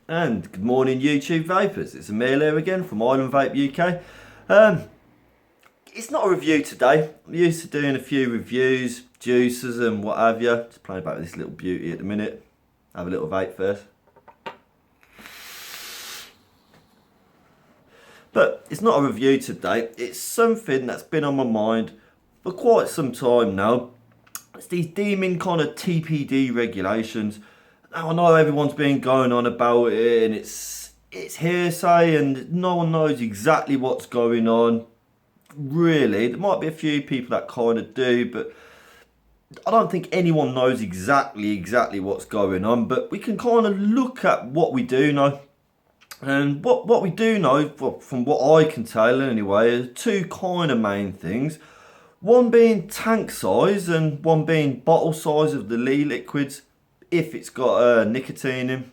And good morning, YouTube vapors. It's Emil here again from Island Vape UK. It's not a review today. I'm used to doing a few reviews, juices and what have you. Just playing about with this little beauty at the minute. Have a little vape first. But it's not a review today. It's something that's been on my mind for quite some time now. It's these deeming kind of TPD regulations. Now, I know everyone's been going on about it and it's hearsay and no one knows exactly what's going on. Really, there might be a few people that kind of do, but I don't think anyone knows exactly what's going on. But we can kind of look at what we do know. And what we do know, from what I can tell anyway, is two kind of main things. One being tank size and one being bottle size of the liquids, if it's got nicotine in.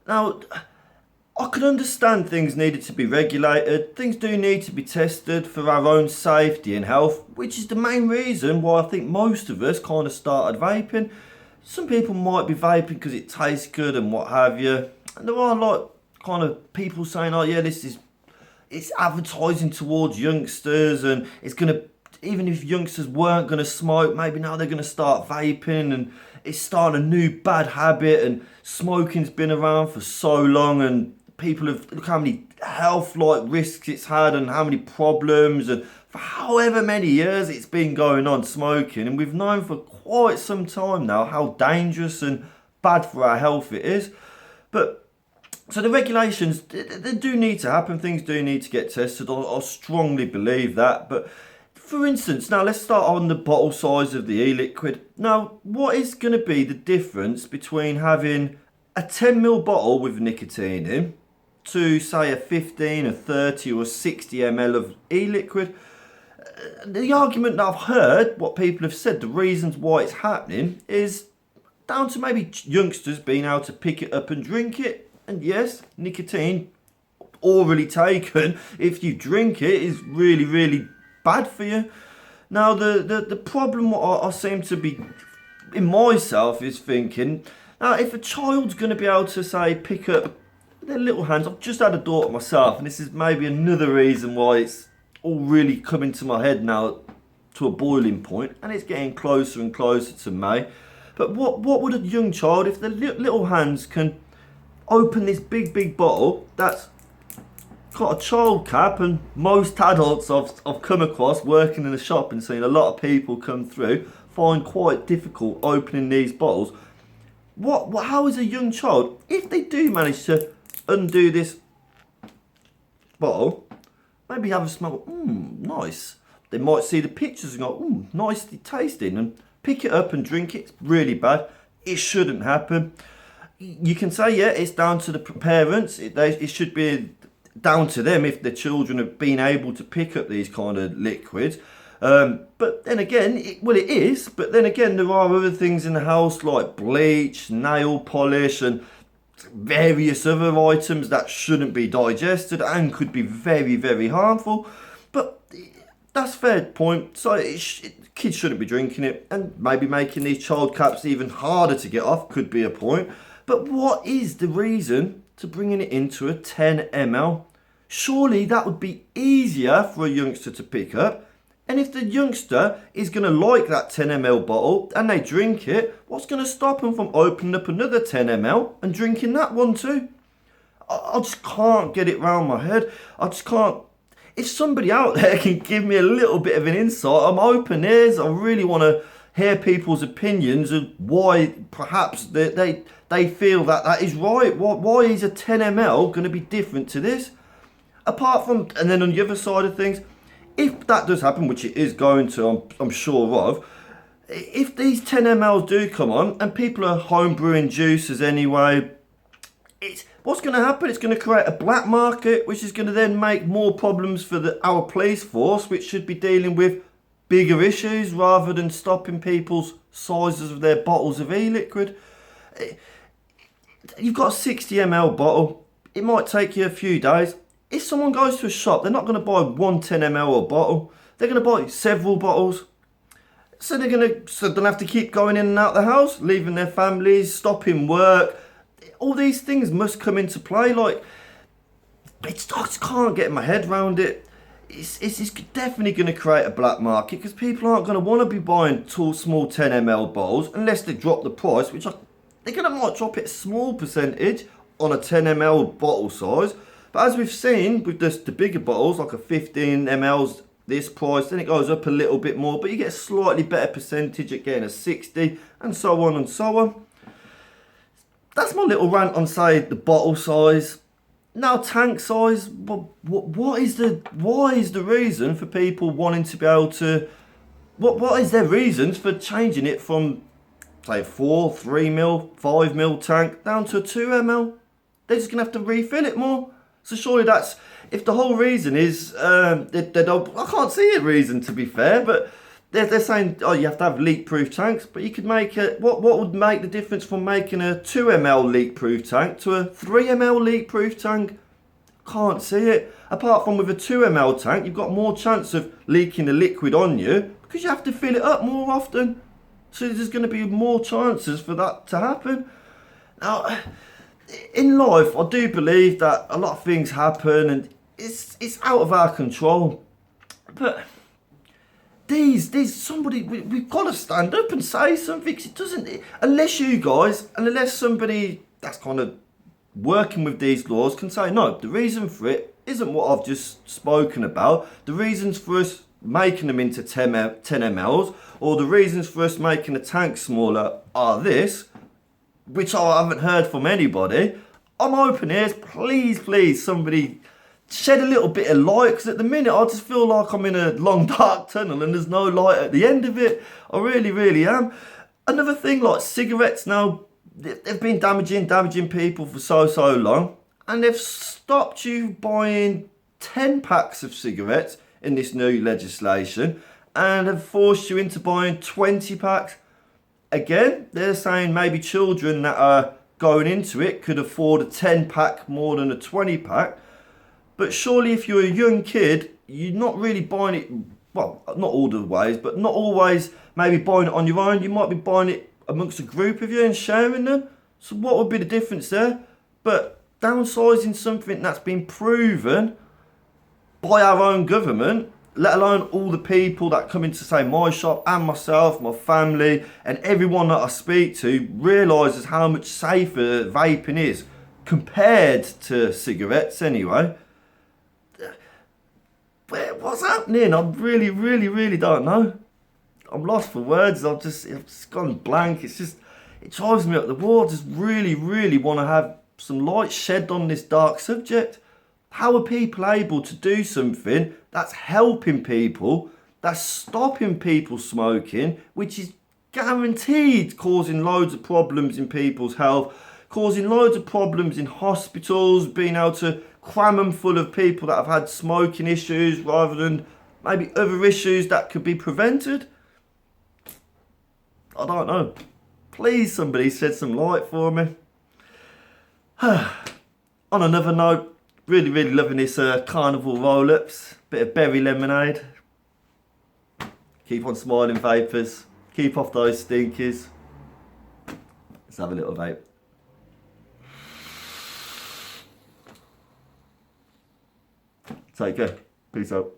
Now, I can understand things needed to be regulated. Things do need to be tested for our own safety and health, which is the main reason why I think most of us kind of started vaping. Some people might be vaping because it tastes good and what have you. And there are like kind of people saying, oh yeah, it's advertising towards youngsters and it's going to, even if youngsters weren't going to smoke, maybe now they're going to start vaping and it's starting a new bad habit, and smoking's been around for so long and people have, look how many health like risks it's had and how many problems, and for however many years it's been going on smoking, and we've known for quite some time now how dangerous and bad for our health it is. But so the regulations, they do need to happen, things do need to get tested, I strongly believe that. But for instance, now let's start on the bottle size of the e-liquid. Now, what is going to be the difference between having a 10ml bottle with nicotine in to say a 15, a 30 or 60ml of e-liquid? The argument that I've heard, what people have said, the reasons why it's happening is down to maybe youngsters being able to pick it up and drink it. And yes, nicotine orally taken, if you drink it, is really bad for you. Now the problem what I seem to be in myself is thinking, now if a child's going to be able to say pick up their little hands, I've just had a daughter myself, and this is maybe another reason why it's all really coming to my head now to a boiling point, and it's getting closer and closer to May. But what would a young child, if their little hands can open this big bottle that's got a child cap, and most adults I've come across working in a shop and seen a lot of people come through find quite difficult opening these bottles. How is a young child, if they do manage to undo this bottle, maybe have a smell, nice, they might see the pictures and go, nicely tasting, and pick it up and drink it. It's really bad. It shouldn't happen. You can say, yeah, it's down to the parents, it should be down to them if the children have been able to pick up these kind of liquids. But then again, it is, but then again, there are other things in the house like bleach, nail polish and various other items that shouldn't be digested and could be very harmful. But that's fair point. So kids shouldn't be drinking it, and maybe making these child caps even harder to get off could be a point. But what is the reason to bringing it into a 10ml? Surely that would be easier for a youngster to pick up. And if the youngster is going to like that 10ml bottle and they drink it, what's going to stop them from opening up another 10ml and drinking that one too? I just can't get it round my head. I just can't. If somebody out there can give me a little bit of an insight, I'm open ears. I really want to hear people's opinions of why perhaps they feel that is right. Why is a 10ml going to be different to this? Apart from, and then on the other side of things, if that does happen, which it is going to, I'm sure of, if these 10mls do come on and people are home brewing juices anyway, what's going to happen? It's going to create a black market, which is going to then make more problems for our police force, which should be dealing with bigger issues rather than stopping people's sizes of their bottles of e-liquid. You've got a 60ml bottle. It might take you a few days. If someone goes to a shop, they're not going to buy one 10ml bottle. They're going to buy several bottles. So they'll have to keep going in and out the house, leaving their families, stopping work. all these things must come into play. Like, I just can't get my head around it. It's definitely going to create a black market because people aren't going to want to be buying tall, small 10 ml bottles unless they drop the price, which they're going to might drop it a small percentage on a 10 ml bottle size. But as we've seen with the bigger bottles, like a 15 ml this price, then it goes up a little bit more, but you get a slightly better percentage at getting a 60, and so on and so on. That's my little rant on, say, the bottle size. Now, tank size, why is the reason for people wanting to be able to, what is their reasons for changing it from, say, 4, 3 ml, 5 ml tank down to a 2 ml? They're just going to have to refill it more. So surely that's, if the whole reason is, they don't, I can't see a reason to be fair, but they're saying, oh, you have to have leak-proof tanks, but you could make it, what would make the difference from making a 2 ml leak-proof tank to a 3 ml leak-proof tank? Can't see it. Apart from with a 2 ml tank, you've got more chance of leaking the liquid on you because you have to fill it up more often. So there's going to be more chances for that to happen. Now, in life, I do believe that a lot of things happen and it's out of our control. But we've got to stand up and say something. It doesn't, unless you guys, and unless somebody that's kind of working with these laws can say, no, the reason for it isn't what I've just spoken about. The reasons for us making them into 10 mls, or the reasons for us making the tank smaller are this, which I haven't heard from anybody. I'm open ears. Please, somebody shed a little bit of light, because at the minute I just feel like I'm in a long dark tunnel and there's no light at the end of it. I really am. Another thing, like cigarettes now, they've been damaging people for so long, and they've stopped you buying 10 packs of cigarettes in this new legislation and have forced you into buying 20 packs. Again, they're saying maybe children that are going into it could afford a 10 pack more than a 20 pack. But surely if you're a young kid, you're not really buying it, well, not all the ways, but not always maybe buying it on your own. You might be buying it amongst a group of you and sharing them. So what would be the difference there? But downsizing something that's been proven by our own government, let alone all the people that come into, say, my shop and myself, my family, and everyone that I speak to realises how much safer vaping is compared to cigarettes anyway. What's happening? I really don't know. I'm lost for words. I've just gone blank. It drives me up the wall. I just really want to have some light shed on this dark subject. How are people able to do something that's helping people, that's stopping people smoking, which is guaranteed causing loads of problems in people's health, causing loads of problems in hospitals, being able to cram them full of people that have had smoking issues rather than maybe other issues that could be prevented? I don't know. Please, somebody shed some light for me. On another note, really loving this carnival roll-ups. Bit of berry lemonade. Keep on smiling, vapors. Keep off those stinkers. Let's have a little vape. Take care. Peace out.